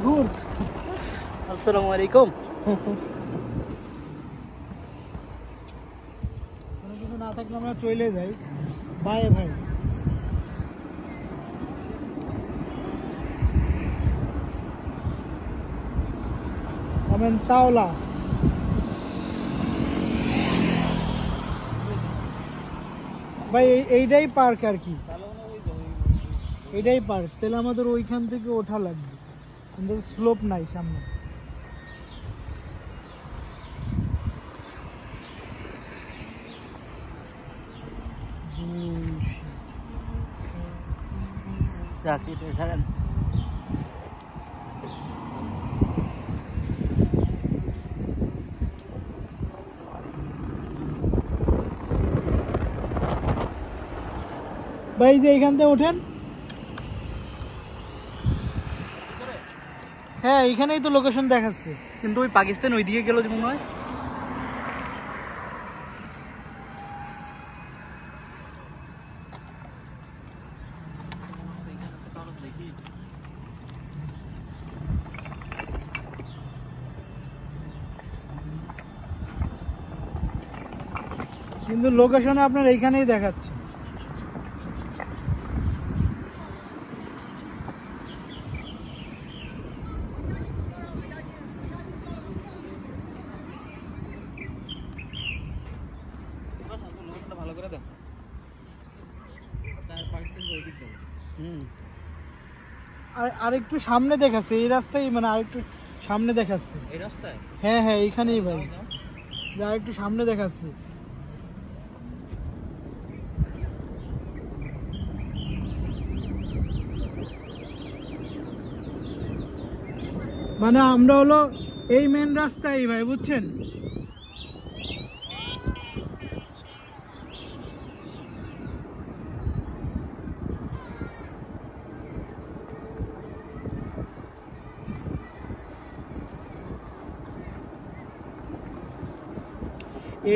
ঘুর। আসসালামু আলাইকুম। কোনো কিছু না থাকলে আমরা চলে যাই। বাই ভাই। তাওলা ভাই, এইটাই পার্ক আর কি, এইটাই পার্ক। তাহলে আমাদের ওইখান থেকে ওঠা লাগবে, আমাদের স্লোপ নাই সামনে। ভাই যে এইখান থেকে ওঠেন। হ্যাঁ, এইখানেই তো লোকেশন দেখাচ্ছে, কিন্তু ওই পাকিস্তান ওইদিকে গেল যে মনে হয়। কিন্তু লোকেশনে আপনার এইখানেই দেখাচ্ছে। ভালো করে দাও। আর একটু সামনে দেখাচ্ছে, এই রাস্তায়, মানে আরেকটু সামনে দেখাচ্ছে। এই রাস্তায়? হ্যাঁ হ্যাঁ, এইখানেই ভাই, আর একটু সামনে দেখাচ্ছে। মানে আমরা হলো এই মেন রাস্তায় ভাই, বুঝছেন?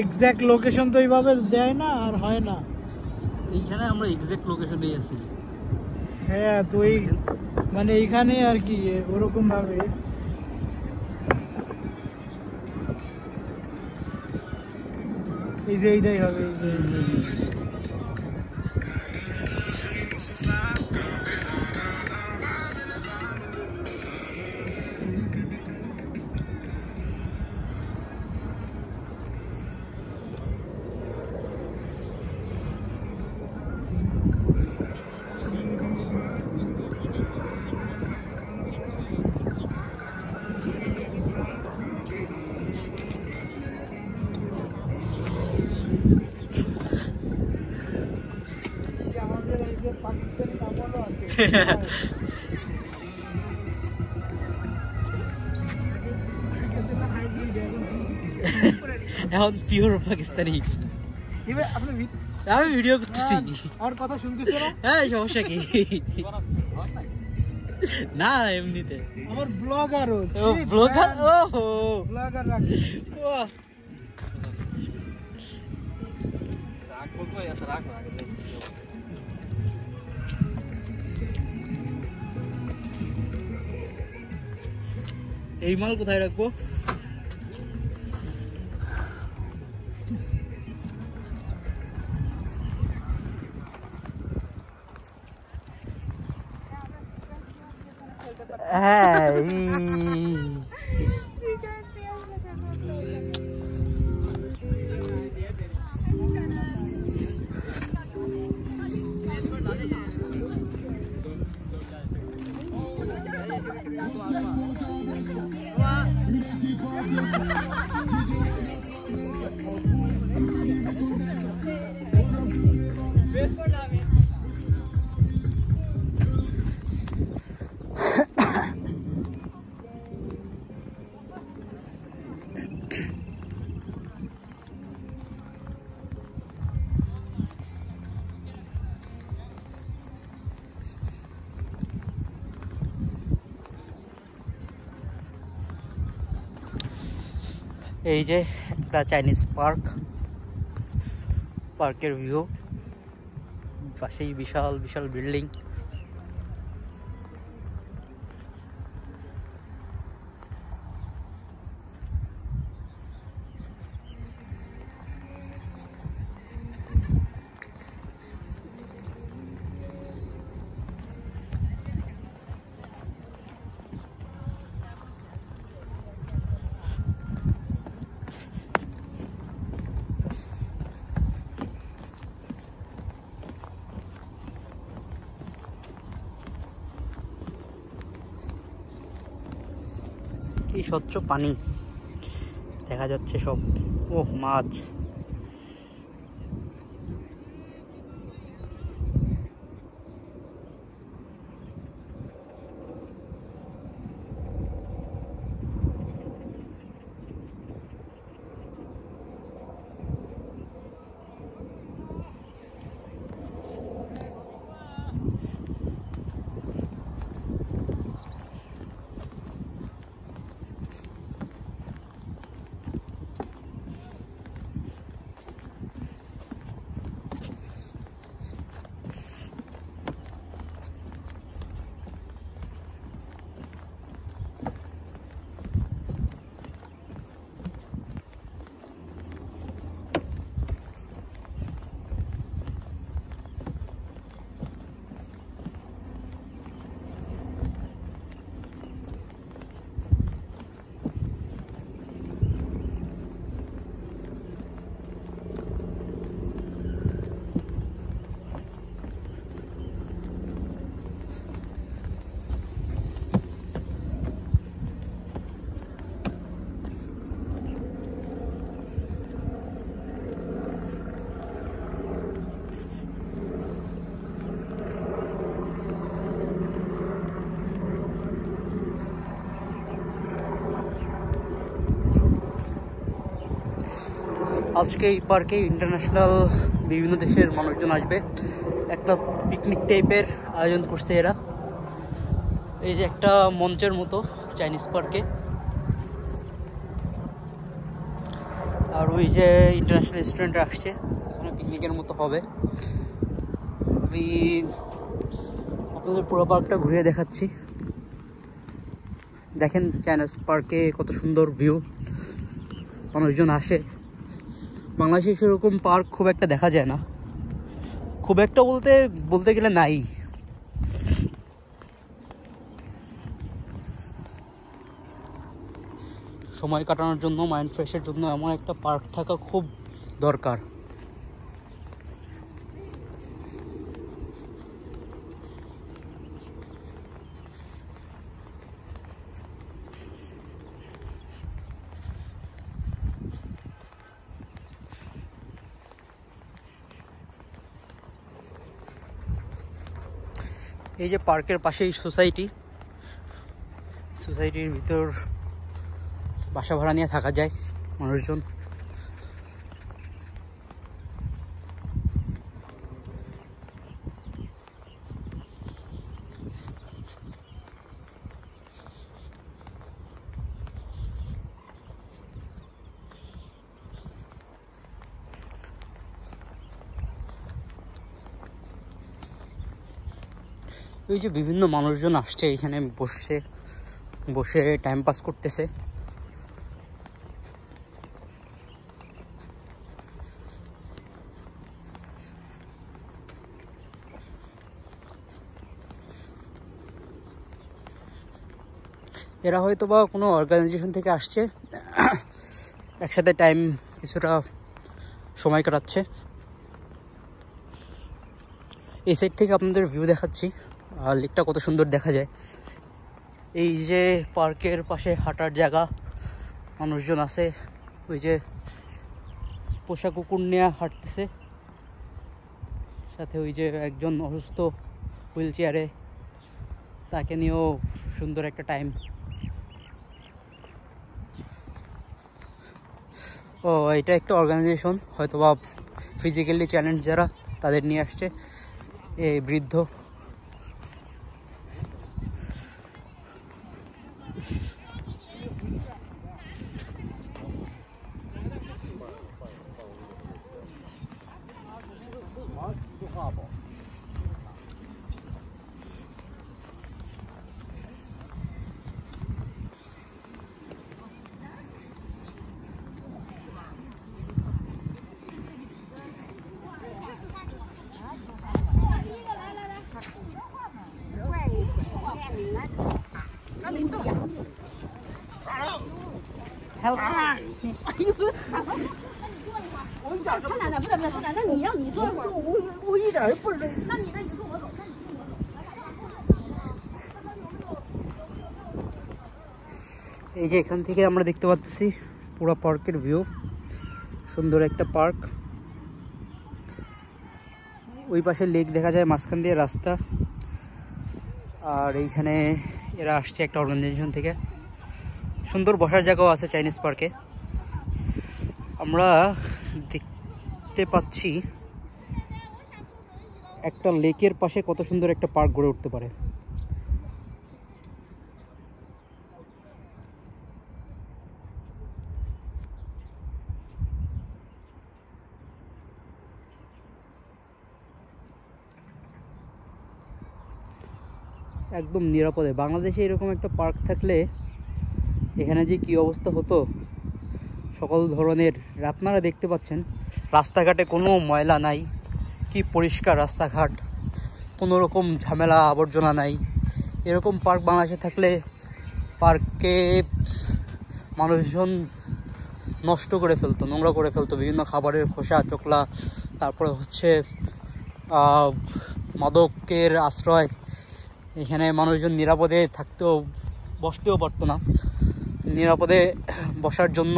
এক্সাক্ট লোকেশন তো এইভাবে দেয় না, আর হয় না। এইখানে আমরা এক্সাক্ট লোকেশনেই আছি। হ্যাঁ, তো এই মানে এইখানে আর কি ওরকম ভাবে। এই যে এইটাই হবে, এই যে আমাদের এই যে পাকিস্তানি আমলও আছে। এখন পিওর পাকিস্তানি। আমি ভিডিও করতেছি, আমার কথা শুনতেছ না? হ্যাঁ, সমস্যা কি? না, এমনিতে আমার ব্লগার, ব্লগার। ওহো, ব্লগার রাখি। এই মাল কোথায় রাখবো? হ্যাঁ, এই যে একটা চাইনিজ পার্ক, পার্কের ভিউ, পাশেই বিশাল বিশাল বিল্ডিং। স্বচ্ছ পানি দেখা যাচ্ছে সব। ওহ, মাছ। আজকে এই পার্কে ইন্টারন্যাশনাল বিভিন্ন দেশের মানুষজন আসবে। একটা পিকনিক টাইপের আয়োজন করছে এরা। এই যে একটা মঞ্চের মতো চাইনিজ পার্কে, আর ওই যে ইন্টারন্যাশনাল স্টুডেন্টরা আসছে, ওখানে পিকনিকের মতো হবে। আমি আপনাদের পুরো পার্কটা ঘুরে দেখাচ্ছি। দেখেন চাইনিজ পার্কে কত সুন্দর ভিউ, মানুষজন আসে। বাংলাদেশে সেরকম পার্ক খুব একটা দেখা যায় না, খুব একটা বলতে গেলে নাই। সময় কাটানোর জন্য, মাইন্ড ফ্রেশের জন্য এমন একটা পার্ক থাকা খুব দরকার। এই যে পার্কের পাশেই সোসাইটির ভিতর বাসা ভাড়া নিয়ে থাকা যায় মানুষজন। ওই যে বিভিন্ন মানুষজন আসছে এখানে বসে টাইম পাস করতেছে। এরা হয়তো বা কোনো অর্গানাইজেশন থেকে আসছে, একসাথে কিছুটা সময় কাটাচ্ছে। এই সাইড থেকে আপনাদের ভিউ দেখাচ্ছি, আর লেকটা কত সুন্দর দেখা যায়। এই যে পার্কের পাশে হাঁটার জায়গা, মানুষজন আছে। ওই যে পোষা কুকুর নিয়ে হাঁটতেছে, সাথে ওই যে একজন অসুস্থ হুইল চেয়ারে, তাকে নিয়েও সুন্দর একটা টাইম। ও, এটা একটা অর্গানাইজেশন, হয়তো বা ফিজিক্যালি চ্যালেঞ্জ যারা, তাদের নিয়ে আসছে। এই বৃদ্ধ他奶奶不是，那你让你做，我一点不累。那你跟我走。এই যে এখান থেকে আমরা দেখতে পাচ্ছি পুরো পার্কের ভিউ, সুন্দর একটা পার্ক। ওই পাশে লেক দেখা যায়, মাঝখান দিয়ে রাস্তা। আর এইখানে এরা আসছে একটা অর্গানাইজেশন থেকে। সুন্দর বসার জায়গাও আছে চাইনিজ পার্কে। আমরা দেখতে পাচ্ছি একটা লেকের পাশে কত সুন্দর একটা পার্ক গড়ে উঠতে পারে। একদম নিরাপদে। বাংলাদেশে এরকম একটা পার্ক থাকলে এখানে যে কি অবস্থা হতো, সকল ধরনের। আপনারা দেখতে পাচ্ছেন রাস্তাঘাটে কোনো ময়লা নাই, কি পরিষ্কার রাস্তাঘাট, কোনো রকম ঝামেলা আবর্জনা নাই। এরকম পার্ক বাংলাদেশে থাকলে পার্কে মানুষজন নষ্ট করে ফেলতো, নোংরা করে ফেলতো, বিভিন্ন খাবারের খোসা চোকলা, তারপরে হচ্ছে মাদকের আশ্রয়। এখানে মানুষজন নিরাপদে থাকতেও বসতেও পারতো না। নিরাপদে বসার জন্য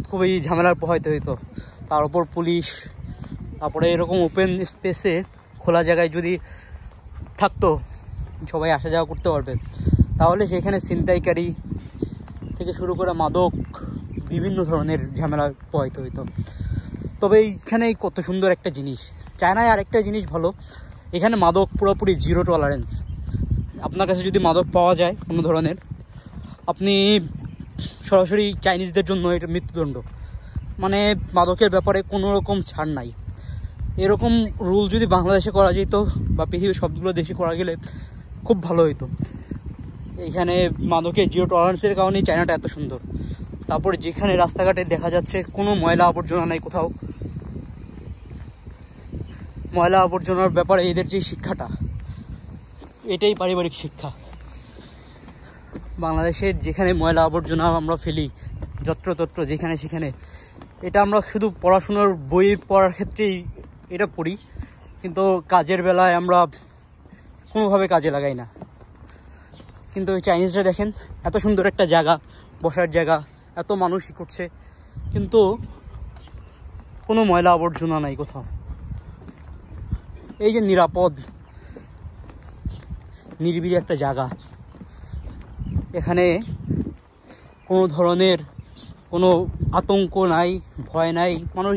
খুবই ঝামেলার পোহাইতে হইতো। তার উপর পুলিশ। তারপরে এরকম ওপেন স্পেসে খোলা জায়গায় যদি থাকতো, সবাই আসা যাওয়া করতে পারবে, তাহলে সেখানে ছিনতাইকারী থেকে শুরু করে মাদক, বিভিন্ন ধরনের ঝামেলা পোহাইতে হইতো। তবে এইখানে কত সুন্দর একটা জিনিস। চায়নায় আরেকটা জিনিস ভালো, এখানে মাদক পুরোপুরি জিরো টলারেন্স। আপনার কাছে যদি মাদক পাওয়া যায় কোনো ধরনের, আপনি সরাসরি চাইনিজদের জন্য এটা মৃত্যুদণ্ড। মানে মাদকের ব্যাপারে কোনো রকম ছাড় নাই। এরকম রুল যদি বাংলাদেশে করা যেত বা পৃথিবীর সবগুলো দেশে করা গেলে খুব ভালো হতো। এইখানে মাদকের জিরো টলারেন্সের কারণেই চায়নাটা এত সুন্দর। তারপরে যেখানে রাস্তাঘাটে দেখা যাচ্ছে কোনো ময়লা আবর্জনা নাই কোথাও। ময়লা আবর্জনার ব্যাপারে এদের যে শিক্ষাটা, এটাই পারিবারিক শিক্ষা। বাংলাদেশের যেখানে ময়লা আবর্জনা আমরা ফেলি যত্রতত্র, যেখানে সেখানে, এটা আমরা শুধু পড়াশোনার বই পড়ার ক্ষেত্রেই এটা পড়ি, কিন্তু কাজের বেলায় আমরা কোনোভাবে কাজে লাগাই না। কিন্তু ওই চাইনিজরা দেখেন, এত সুন্দর একটা জায়গা, বসার জায়গা, এত মানুষই করছে, কিন্তু কোনো ময়লা আবর্জনা নাই কোথাও। এই যে নিরাপদ নিরিবিলি একটা জায়গা, এখানে কোনো ধরনের কোনো আতঙ্ক নাই, ভয় নাই, মানুষ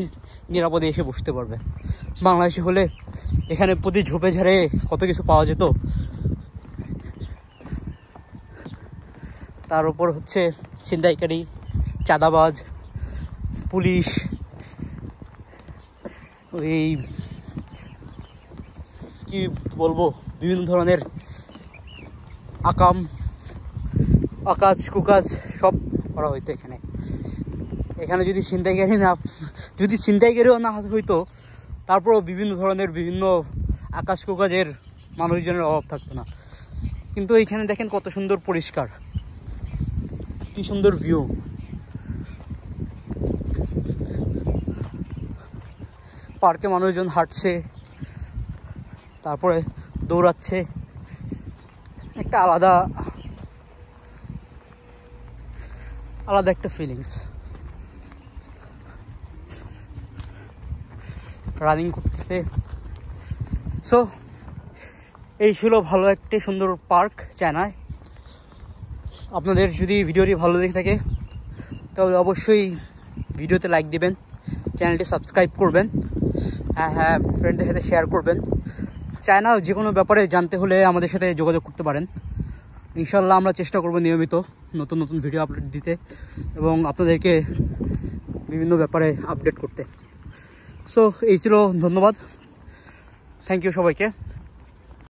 নিরাপদে এসে বসতে পারবে। বাংলাদেশে হলে এখানে প্রতি ঝোপে ঝাড়ে কত কিছু পাওয়া যেত। তার উপর হচ্ছে ছিনতাইকারী, চাঁদাবাজ, পুলিশ, ওই কি বলবো, বিভিন্ন ধরনের আকাজ কুকাজ সব করা হইতো এখানে। এখানে যদি ছিনতাইকারীও না হইতো, তারপরেও বিভিন্ন ধরনের বিভিন্ন আকাশ কুকাজের মানুষজনের অভাব থাকতো না। কিন্তু এইখানে দেখেন কত সুন্দর পরিষ্কার, কি সুন্দর ভিউ। পার্কে মানুষজন হাঁটছে, তারপরে দৌড়াচ্ছে, একটা আলাদা একটা ফিলিংস। রানিং করতেছে। সো এই ছিল ভালো একটি সুন্দর পার্ক চায়নায়। আপনাদের যদি ভিডিওটি ভালো লেগে থাকে তাহলে অবশ্যই ভিডিওতে লাইক দিবেন, চ্যানেলটি সাবস্ক্রাইব করবেন, হ্যাঁ ফ্রেন্ডদের সাথে শেয়ার করবেন। চায়না যে কোনো ব্যাপারে জানতে হলে আমাদের সাথে যোগাযোগ করতে পারেন। ইনশাল্লাহ আমরা চেষ্টা করব নিয়মিত নতুন নতুন ভিডিও আপলোড দিতে এবং আপনাদেরকে বিভিন্ন ব্যাপারে আপডেট করতে। সো এই ছিল, ধন্যবাদ, থ্যাংক ইউ সবাইকে।